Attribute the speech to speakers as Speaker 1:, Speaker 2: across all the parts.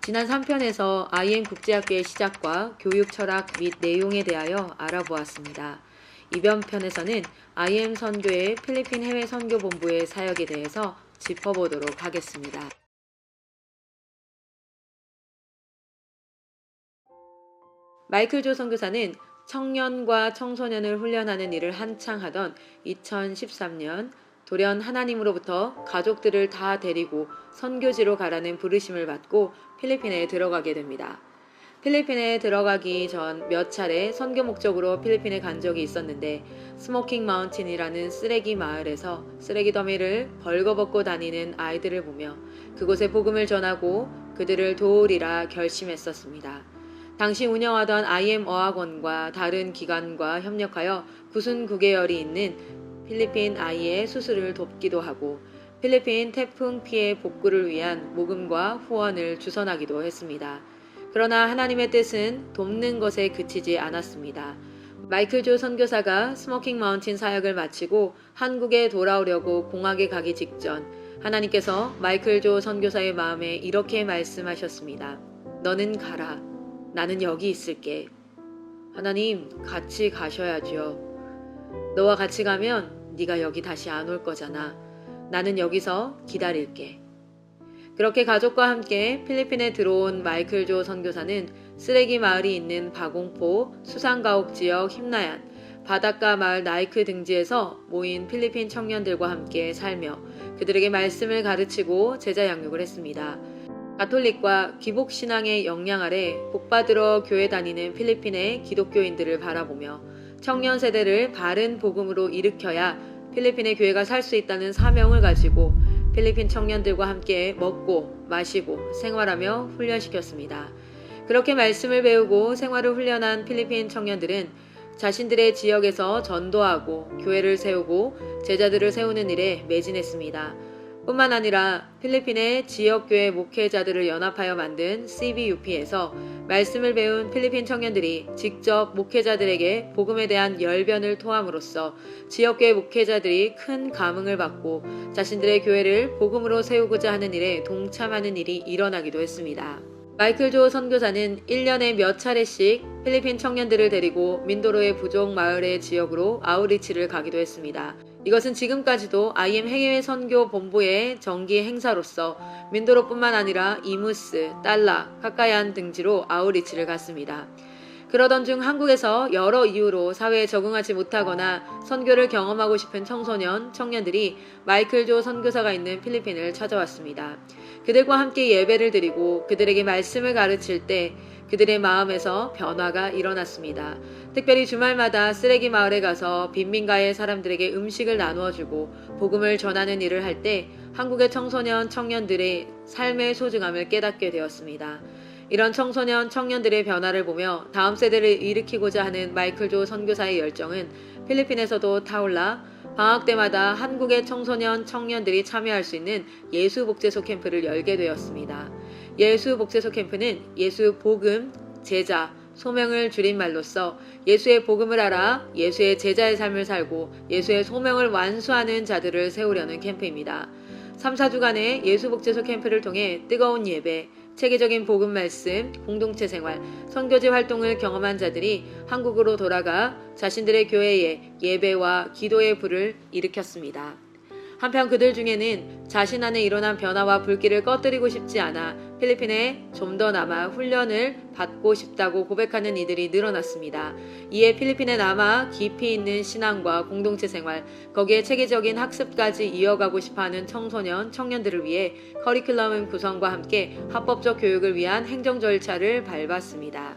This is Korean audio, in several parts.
Speaker 1: 지난 3편에서 IM 국제학교의 시작과 교육 철학 및 내용에 대하여 알아보았습니다. 이번 편에서는 IM 선교의 필리핀 해외 선교본부의 사역에 대해서 짚어보도록 하겠습니다. 마이클 조 선교사는 청년과 청소년을 훈련하는 일을 한창 하던 2013년 돌연 하나님으로부터 가족들을 다 데리고 선교지로 가라는 부르심을 받고 필리핀에 들어가게 됩니다. 필리핀에 들어가기 전 몇 차례 선교 목적으로 필리핀에 간 적이 있었는데 스모킹 마운틴이라는 쓰레기 마을에서 쓰레기 더미를 벌거벗고 다니는 아이들을 보며 그곳에 복음을 전하고 그들을 도우리라 결심했었습니다. 당시 운영하던 IM 어학원과 다른 기관과 협력하여 99개열이 있는 필리핀 아이의 수술을 돕기도 하고 필리핀 태풍 피해 복구를 위한 모금과 후원을 주선하기도 했습니다. 그러나 하나님의 뜻은 돕는 것에 그치지 않았습니다. 마이클 조 선교사가 스모킹 마운틴 사역을 마치고 한국에 돌아오려고 공항에 가기 직전 하나님께서 마이클 조 선교사의 마음에 이렇게 말씀하셨습니다. 너는 가라. 나는 여기 있을게. 하나님, 같이 가셔야죠. 너와 같이 가면 네가 여기 다시 안 올 거잖아. 나는 여기서 기다릴게. 그렇게 가족과 함께 필리핀에 들어온 마이클 조 선교사는 쓰레기 마을이 있는 바공포, 수상가옥 지역 힘나얀, 바닷가 마을 나이크 등지에서 모인 필리핀 청년들과 함께 살며 그들에게 말씀을 가르치고 제자 양육을 했습니다. 가톨릭과 기복신앙의 영향 아래 복받으러 교회 다니는 필리핀의 기독교인들을 바라보며 청년 세대를 바른 복음으로 일으켜야 필리핀의 교회가 살 수 있다는 사명을 가지고 필리핀 청년들과 함께 먹고 마시고 생활하며 훈련시켰습니다. 그렇게 말씀을 배우고 생활을 훈련한 필리핀 청년들은 자신들의 지역에서 전도하고 교회를 세우고 제자들을 세우는 일에 매진했습니다. 뿐만 아니라 필리핀의 지역교회 목회자들을 연합하여 만든 CBUP에서 말씀을 배운 필리핀 청년들이 직접 목회자들에게 복음에 대한 열변을 토함으로써 지역교회 목회자들이 큰 감흥을 받고 자신들의 교회를 복음으로 세우고자 하는 일에 동참하는 일이 일어나기도 했습니다. 마이클 조 선교사는 1년에 몇 차례씩 필리핀 청년들을 데리고 민도로의 부족 마을의 지역으로 아우리치를 가기도 했습니다. 이것은 지금까지도 IM 해외 선교 본부의 정기 행사로서 민도로뿐만 아니라 이무스, 달라, 카카얀 등지로 아우리치를 갔습니다. 그러던 중 한국에서 여러 이유로 사회에 적응하지 못하거나 선교를 경험하고 싶은 청소년, 청년들이 마이클 조 선교사가 있는 필리핀을 찾아왔습니다. 그들과 함께 예배를 드리고 그들에게 말씀을 가르칠 때 그들의 마음에서 변화가 일어났습니다. 특별히 주말마다 쓰레기 마을에 가서 빈민가의 사람들에게 음식을 나누어주고 복음을 전하는 일을 할 때 한국의 청소년, 청년들의 삶의 소중함을 깨닫게 되었습니다. 이런 청소년, 청년들의 변화를 보며 다음 세대를 일으키고자 하는 마이클 조 선교사의 열정은 필리핀에서도 타올라 방학 때마다 한국의 청소년, 청년들이 참여할 수 있는 예수복제소 캠프를 열게 되었습니다. 예수복제소 캠프는 예수 복음, 제자, 소명을 줄임말로써 예수의 복음을 알아 예수의 제자의 삶을 살고 예수의 소명을 완수하는 자들을 세우려는 캠프입니다. 3, 4주간의 예수복제소 캠프를 통해 뜨거운 예배, 체계적인 복음 말씀, 공동체 생활, 선교지 활동을 경험한 자들이 한국으로 돌아가 자신들의 교회에 예배와 기도의 불을 일으켰습니다. 한편 그들 중에는 자신 안에 일어난 변화와 불길을 꺼뜨리고 싶지 않아 필리핀에 좀 더 남아 훈련을 받고 싶다고 고백하는 이들이 늘어났습니다. 이에 필리핀에 남아 깊이 있는 신앙과 공동체 생활, 거기에 체계적인 학습까지 이어가고 싶어하는 청소년, 청년들을 위해 커리큘럼 구성과 함께 합법적 교육을 위한 행정 절차를 밟았습니다.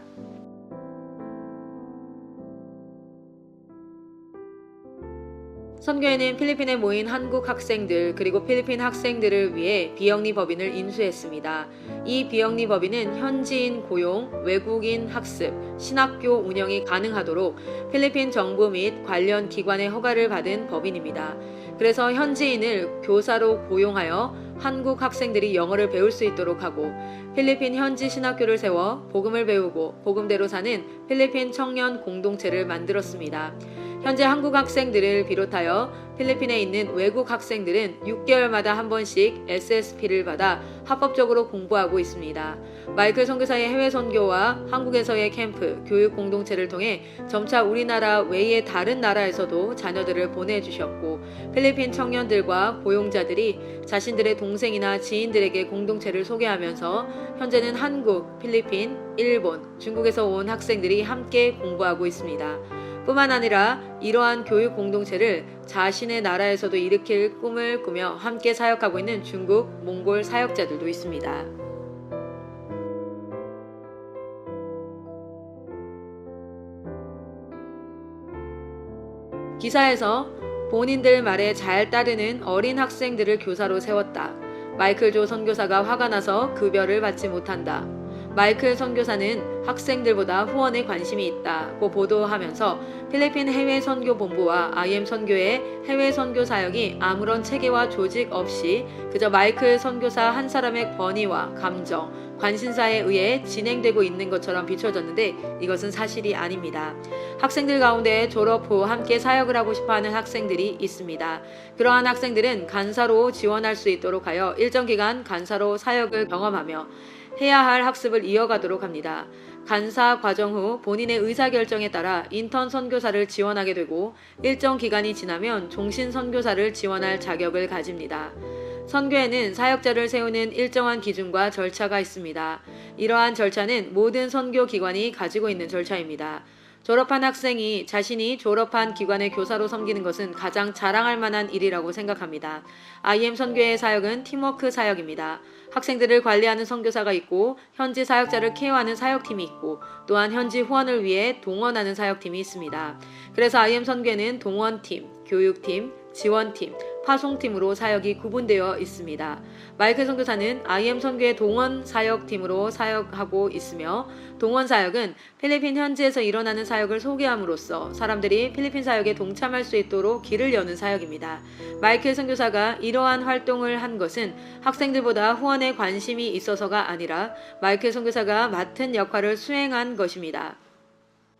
Speaker 1: 선교회는 필리핀에 모인 한국 학생들 그리고 필리핀 학생들을 위해 비영리 법인을 인수했습니다. 이 비영리 법인은 현지인 고용, 외국인 학습, 신학교 운영이 가능하도록 필리핀 정부 및 관련 기관의 허가를 받은 법인입니다. 그래서 현지인을 교사로 고용하여 한국 학생들이 영어를 배울 수 있도록 하고 필리핀 현지 신학교를 세워 복음을 배우고 복음대로 사는 필리핀 청년 공동체를 만들었습니다. 현재 한국 학생들을 비롯하여 필리핀에 있는 외국 학생들은 6개월마다 한 번씩 SSP를 받아 합법적으로 공부하고 있습니다. 마이클 선교사의 해외 선교와 한국에서의 캠프, 교육 공동체를 통해 점차 우리나라 외의 다른 나라에서도 자녀들을 보내주셨고 필리핀 청년들과 고용자들이 자신들의 동생이나 지인들에게 공동체를 소개하면서 현재는 한국, 필리핀, 일본, 중국에서 온 학생들이 함께 공부하고 있습니다. 뿐만 아니라 이러한 교육 공동체를 자신의 나라에서도 일으킬 꿈을 꾸며 함께 사역하고 있는 중국, 몽골 사역자들도 있습니다. 기사에서 본인들 말에 잘 따르는 어린 학생들을 교사로 세웠다. 마이클 조 선교사가 화가 나서 급여를 받지 못한다. 마이클 선교사는 학생들보다 후원에 관심이 있다고 보도하면서 필리핀 해외 선교 본부와 IM 선교의 해외 선교 사역이 아무런 체계와 조직 없이 그저 마이클 선교사 한 사람의 권위와 감정, 관심사에 의해 진행되고 있는 것처럼 비춰졌는데 이것은 사실이 아닙니다. 학생들 가운데 졸업 후 함께 사역을 하고 싶어하는 학생들이 있습니다. 그러한 학생들은 간사로 지원할 수 있도록 하여 일정 기간 간사로 사역을 경험하며 해야 할 학습을 이어가도록 합니다. 간사 과정 후 본인의 의사결정에 따라 인턴 선교사를 지원하게 되고 일정 기간이 지나면 종신 선교사를 지원할 자격을 가집니다. 선교에는 사역자를 세우는 일정한 기준과 절차가 있습니다. 이러한 절차는 모든 선교기관이 가지고 있는 절차입니다. 졸업한 학생이 자신이 졸업한 기관의 교사로 섬기는 것은 가장 자랑할 만한 일이라고 생각합니다. IM 선교의 사역은 팀워크 사역입니다. 학생들을 관리하는 선교사가 있고 현지 사역자를 케어하는 사역팀이 있고 또한 현지 후원을 위해 동원하는 사역팀이 있습니다. 그래서 IM 선교에는 동원팀, 교육팀, 지원팀, 파송팀으로 사역이 구분되어 있습니다. 마이클 선교사는 IM 선교의 동원 사역팀으로 사역하고 있으며 동원 사역은 필리핀 현지에서 일어나는 사역을 소개함으로써 사람들이 필리핀 사역에 동참할 수 있도록 길을 여는 사역입니다. 마이클 선교사가 이러한 활동을 한 것은 학생들보다 후원에 관심이 있어서가 아니라 마이클 선교사가 맡은 역할을 수행한 것입니다.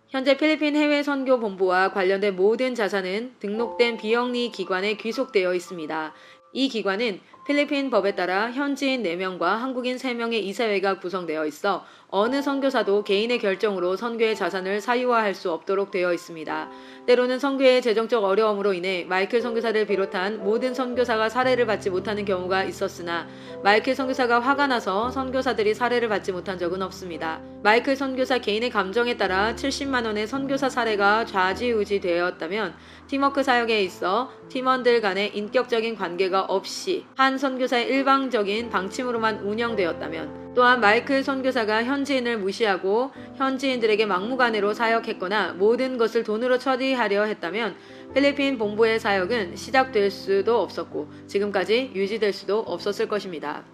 Speaker 1: 현재 필리핀 해외 선교 본부와 관련된 모든 자산은 등록된 비영리 기관에 귀속되어 있습니다. 이 기관은 필리핀 법에 따라 현지인 4명과 한국인 3명의 이사회가 구성되어 있어 어느 선교사도 개인의 결정으로 선교의 자산을 사유화할 수 없도록 되어 있습니다. 때로는 선교의 재정적 어려움으로 인해 마이클 선교사를 비롯한 모든 선교사가 사례를 받지 못하는 경우가 있었으나 마이클 선교사가 화가 나서 선교사들이 사례를 받지 못한 적은 없습니다. 마이클 선교사 개인의 감정에 따라 70만 원의 선교사 사례가 좌지우지 되었다면 팀워크 사역에 있어 팀원들 간의 인격적인 관계가 없이 한 선교사의 일방적인 방침으로만 운영되었다면 또한 마이클 선교사가 현지인을 무시하고 현지인들에게 막무가내로 사역했거나 모든 것을 돈으로 처리하려 했다면 필리핀 본부의 사역은 시작될 수도 없었고 지금까지 유지될 수도 없었을 것입니다.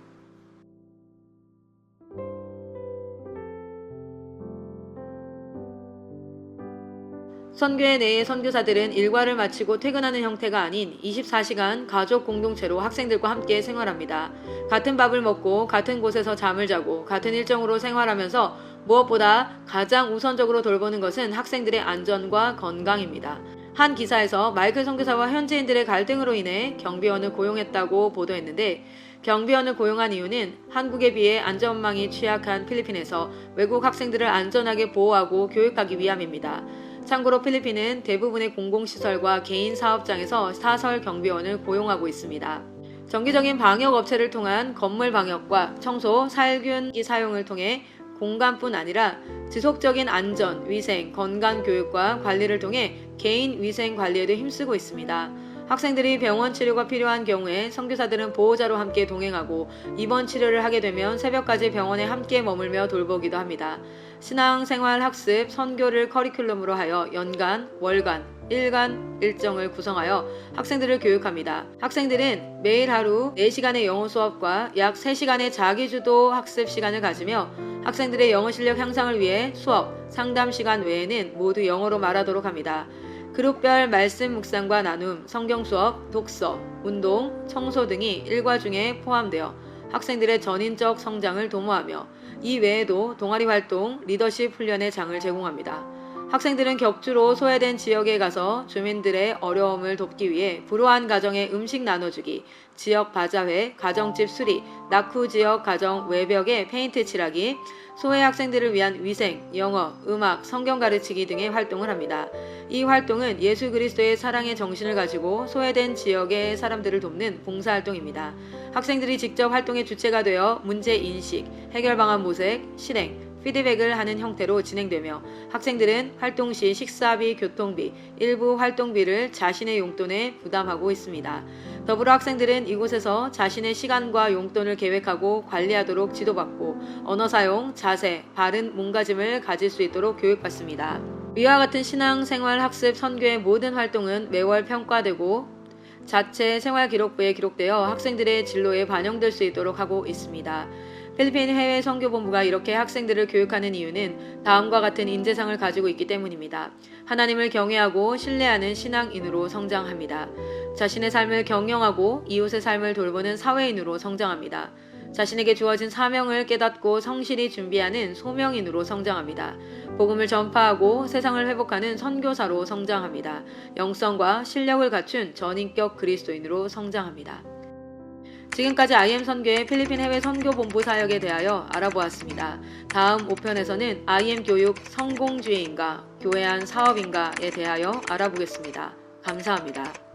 Speaker 1: 선교회 내의 선교사들은 일과를 마치고 퇴근하는 형태가 아닌 24시간 가족 공동체로 학생들과 함께 생활합니다. 같은 밥을 먹고 같은 곳에서 잠을 자고 같은 일정으로 생활하면서 무엇보다 가장 우선적으로 돌보는 것은 학생들의 안전과 건강입니다. 한 기사에서 마이클 선교사와 현지인들의 갈등으로 인해 경비원을 고용했다고 보도했는데 경비원을 고용한 이유는 한국에 비해 안전망이 취약한 필리핀에서 외국 학생들을 안전하게 보호하고 교육하기 위함입니다. 참고로 필리핀은 대부분의 공공시설과 개인 사업장에서 사설 경비원을 고용하고 있습니다. 정기적인 방역 업체를 통한 건물 방역과 청소, 살균기 사용을 통해 공간뿐 아니라 지속적인 안전, 위생, 건강 교육과 관리를 통해 개인 위생 관리에도 힘쓰고 있습니다. 학생들이 병원 치료가 필요한 경우에 선교사들은 보호자로 함께 동행하고 입원 치료를 하게 되면 새벽까지 병원에 함께 머물며 돌보기도 합니다. 신앙생활 학습, 선교를 커리큘럼으로 하여 연간, 월간, 일간 일정을 구성하여 학생들을 교육합니다. 학생들은 매일 하루 4시간의 영어 수업과 약 3시간의 자기주도 학습 시간을 가지며 학생들의 영어 실력 향상을 위해 수업, 상담 시간 외에는 모두 영어로 말하도록 합니다. 그룹별 말씀 묵상과 나눔, 성경 수업, 독서, 운동, 청소 등이 일과 중에 포함되어 학생들의 전인적 성장을 도모하며 이 외에도 동아리 활동, 리더십 훈련의 장을 제공합니다. 학생들은 격주로 소외된 지역에 가서 주민들의 어려움을 돕기 위해 불우한 가정에 음식 나눠주기, 지역 바자회, 가정집 수리, 낙후 지역 가정 외벽에 페인트 칠하기, 소외 학생들을 위한 위생, 영어, 음악, 성경 가르치기 등의 활동을 합니다. 이 활동은 예수 그리스도의 사랑의 정신을 가지고 소외된 지역의 사람들을 돕는 봉사활동입니다. 학생들이 직접 활동의 주체가 되어 문제 인식, 해결 방안 모색, 실행, 피드백을 하는 형태로 진행되며 학생들은 활동 시 식사비, 교통비, 일부 활동비를 자신의 용돈에 부담하고 있습니다. 더불어 학생들은 이곳에서 자신의 시간과 용돈을 계획하고 관리하도록 지도받고 언어 사용, 자세, 바른 몸가짐을 가질 수 있도록 교육받습니다. 위와 같은 신앙생활 학습 선교의 모든 활동은 매월 평가되고 자체 생활기록부에 기록되어 학생들의 진로에 반영될 수 있도록 하고 있습니다. 필리핀 해외 선교본부가 이렇게 학생들을 교육하는 이유는 다음과 같은 인재상을 가지고 있기 때문입니다. 하나님을 경외하고 신뢰하는 신앙인으로 성장합니다. 자신의 삶을 경영하고 이웃의 삶을 돌보는 사회인으로 성장합니다. 자신에게 주어진 사명을 깨닫고 성실히 준비하는 소명인으로 성장합니다. 복음을 전파하고 세상을 회복하는 선교사로 성장합니다. 영성과 실력을 갖춘 전인격 그리스도인으로 성장합니다. 지금까지 IM 선교의 필리핀 해외 선교본부 사역에 대하여 알아보았습니다. 다음 5편에서는 IM 교육 성공주의인가, 교회 안 사업인가에 대하여 알아보겠습니다. 감사합니다.